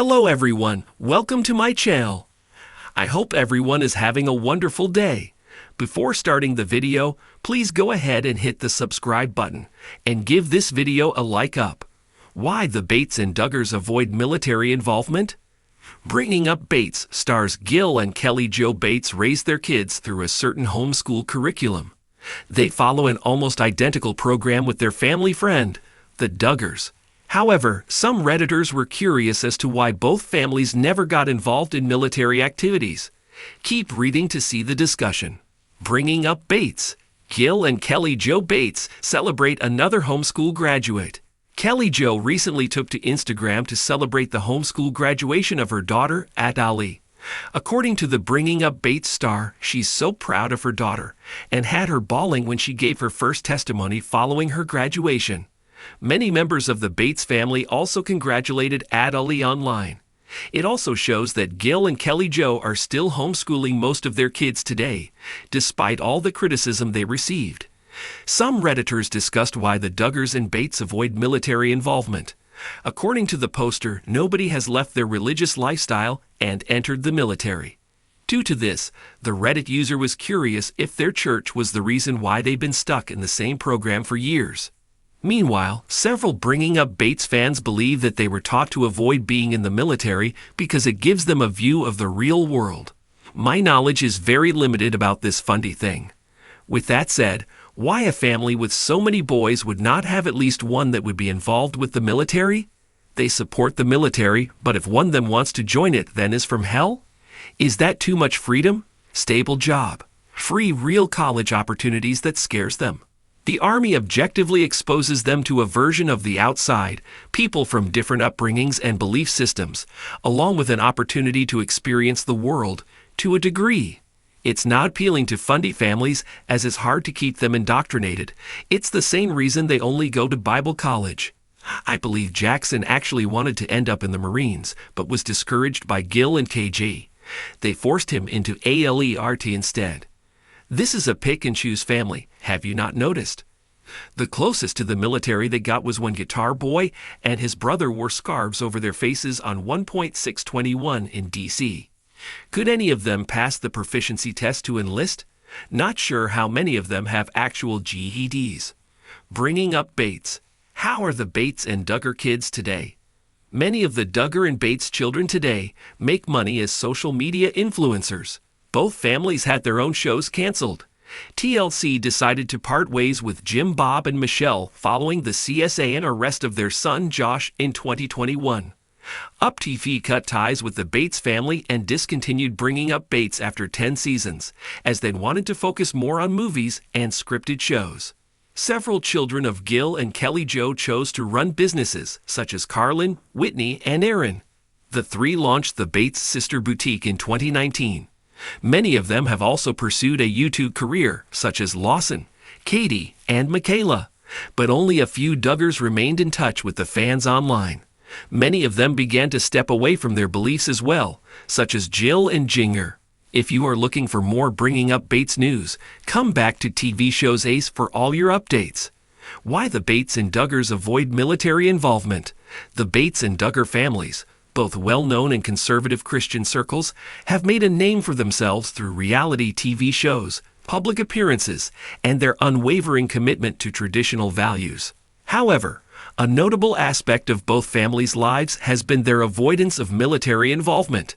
Hello everyone, welcome to my channel. I hope everyone is having a wonderful day. Before starting the video, please go ahead and hit the subscribe button and give this video a like up. Why the Bates and Duggars avoid military involvement? Bringing Up Bates stars Gil and Kelly Jo Bates raise their kids through a certain homeschool curriculum. They follow an almost identical program with their family friend, the Duggars. However, some Redditors were curious as to why both families never got involved in military activities. Keep reading to see the discussion. Bringing Up Bates. Gil and Kelly Jo Bates celebrate another homeschool graduate. Kelly Jo recently took to Instagram to celebrate the homeschool graduation of her daughter, Ali. According to the Bringing Up Bates star, she's so proud of her daughter and had her bawling when she gave her first testimony following her graduation. Many members of the Bates family also congratulated Ali online. It also shows that Gil and Kelly Jo are still homeschooling most of their kids today, despite all the criticism they received. Some Redditors discussed why the Duggars and Bates avoid military involvement. According to the poster, nobody has left their religious lifestyle and entered the military. Due to this, the Reddit user was curious if their church was the reason why they've been stuck in the same program for years. Meanwhile, several Bringing Up Bates fans believe that they were taught to avoid being in the military because it gives them a view of the real world. My knowledge is very limited about this fundy thing. With that said, why a family with so many boys would not have at least one that would be involved with the military? They support the military, but if one of them wants to join it, then is from hell? Is that too much freedom? Stable job? Free real college opportunities that scares them? The Army objectively exposes them to a version of the outside, people from different upbringings and belief systems, along with an opportunity to experience the world, to a degree. It's not appealing to fundy families as it's hard to keep them indoctrinated. It's the same reason they only go to Bible college. I believe Jackson actually wanted to end up in the Marines, but was discouraged by Gil and KG. They forced him into ALERT instead. This is a pick-and-choose family, have you not noticed? The closest to the military they got was when Guitar Boy and his brother wore scarves over their faces on 1.621 in DC. Could any of them pass the proficiency test to enlist? Not sure how many of them have actual GEDs. Bringing Up Bates. How are the Bates and Duggar kids today? Many of the Duggar and Bates children today make money as social media influencers. Both families had their own shows canceled. TLC decided to part ways with Jim Bob and Michelle following the CSA arrest of their son Josh in 2021. Up TV cut ties with the Bates family and discontinued Bringing Up Bates after 10 seasons, as they wanted to focus more on movies and scripted shows. Several children of Gil and Kelly Jo chose to run businesses, such as Carlin, Whitney, and Aaron. The three launched the Bates Sister Boutique in 2019. Many of them have also pursued a YouTube career, such as Lawson, Katie, and Michaela, but only a few Duggars remained in touch with the fans online. Many of them began to step away from their beliefs as well, such as Jill and Jinger. If you are looking for more Bringing Up Bates news, come back to TV Shows Ace for all your updates. Why the Bates and Duggars avoid military involvement. The Bates and Duggar families, both well-known in conservative Christian circles, have made a name for themselves through reality TV shows, public appearances, and their unwavering commitment to traditional values. However, a notable aspect of both families' lives has been their avoidance of military involvement.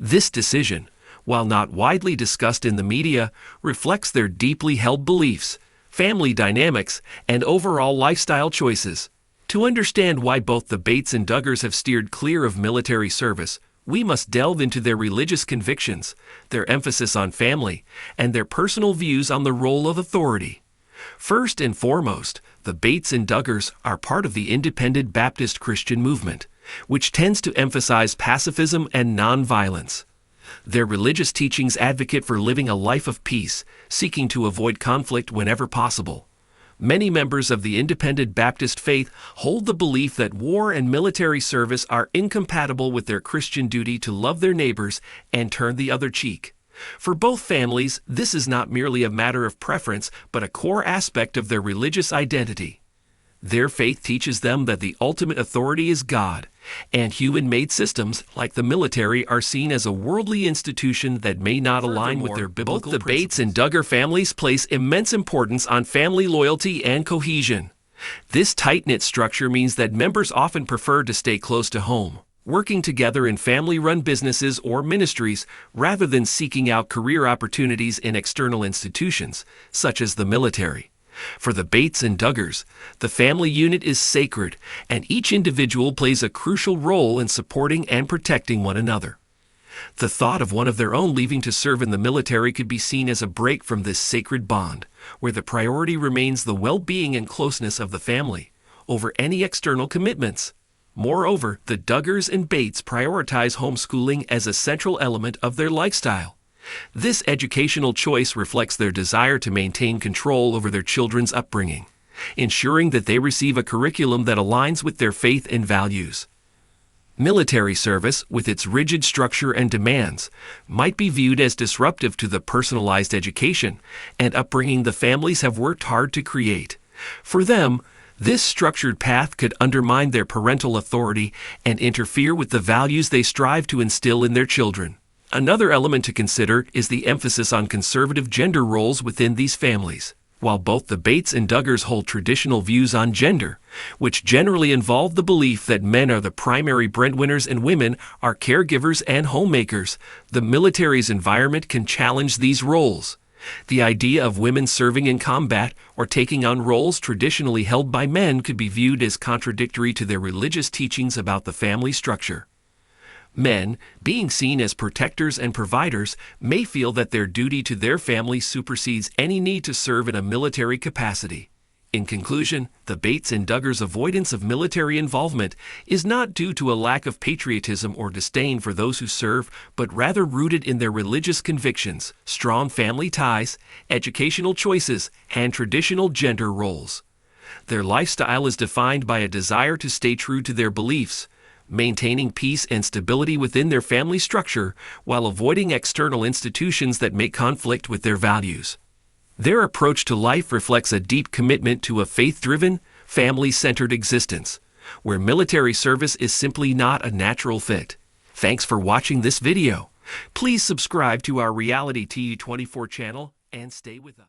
This decision, while not widely discussed in the media, reflects their deeply held beliefs, family dynamics, and overall lifestyle choices. To understand why both the Bates and Duggars have steered clear of military service, we must delve into their religious convictions, their emphasis on family, and their personal views on the role of authority. First and foremost, the Bates and Duggars are part of the independent Baptist Christian movement, which tends to emphasize pacifism and nonviolence. Their religious teachings advocate for living a life of peace, seeking to avoid conflict whenever possible. Many members of the independent Baptist faith hold the belief that war and military service are incompatible with their Christian duty to love their neighbors and turn the other cheek. For both families, this is not merely a matter of preference, but a core aspect of their religious identity. Their faith teaches them that the ultimate authority is God, and human-made systems, like the military, are seen as a worldly institution that may not align with their biblical principles. Both the Bates and Duggar families place immense importance on family loyalty and cohesion. This tight-knit structure means that members often prefer to stay close to home, working together in family-run businesses or ministries rather than seeking out career opportunities in external institutions, such as the military. For the Bates and Duggars, the family unit is sacred, and each individual plays a crucial role in supporting and protecting one another. The thought of one of their own leaving to serve in the military could be seen as a break from this sacred bond, where the priority remains the well-being and closeness of the family over any external commitments. Moreover, the Duggars and Bates prioritize homeschooling as a central element of their lifestyle. This educational choice reflects their desire to maintain control over their children's upbringing, ensuring that they receive a curriculum that aligns with their faith and values. Military service, with its rigid structure and demands, might be viewed as disruptive to the personalized education and upbringing the families have worked hard to create. For them, this structured path could undermine their parental authority and interfere with the values they strive to instill in their children. Another element to consider is the emphasis on conservative gender roles within these families. While both the Bates and Duggars hold traditional views on gender, which generally involve the belief that men are the primary breadwinners and women are caregivers and homemakers, the military's environment can challenge these roles. The idea of women serving in combat or taking on roles traditionally held by men could be viewed as contradictory to their religious teachings about the family structure. Men, being seen as protectors and providers, may feel that their duty to their family supersedes any need to serve in a military capacity. In conclusion, the Bates and Duggars' avoidance of military involvement is not due to a lack of patriotism or disdain for those who serve, but rather rooted in their religious convictions, strong family ties, educational choices, and traditional gender roles. Their lifestyle is defined by a desire to stay true to their beliefs, maintaining peace and stability within their family structure while avoiding external institutions that may conflict with their values. Their approach to life reflects a deep commitment to a faith-driven, family-centered existence, where military service is simply not a natural fit. Thanks for watching this video. Please subscribe to our Reality TV 24 channel and stay with us.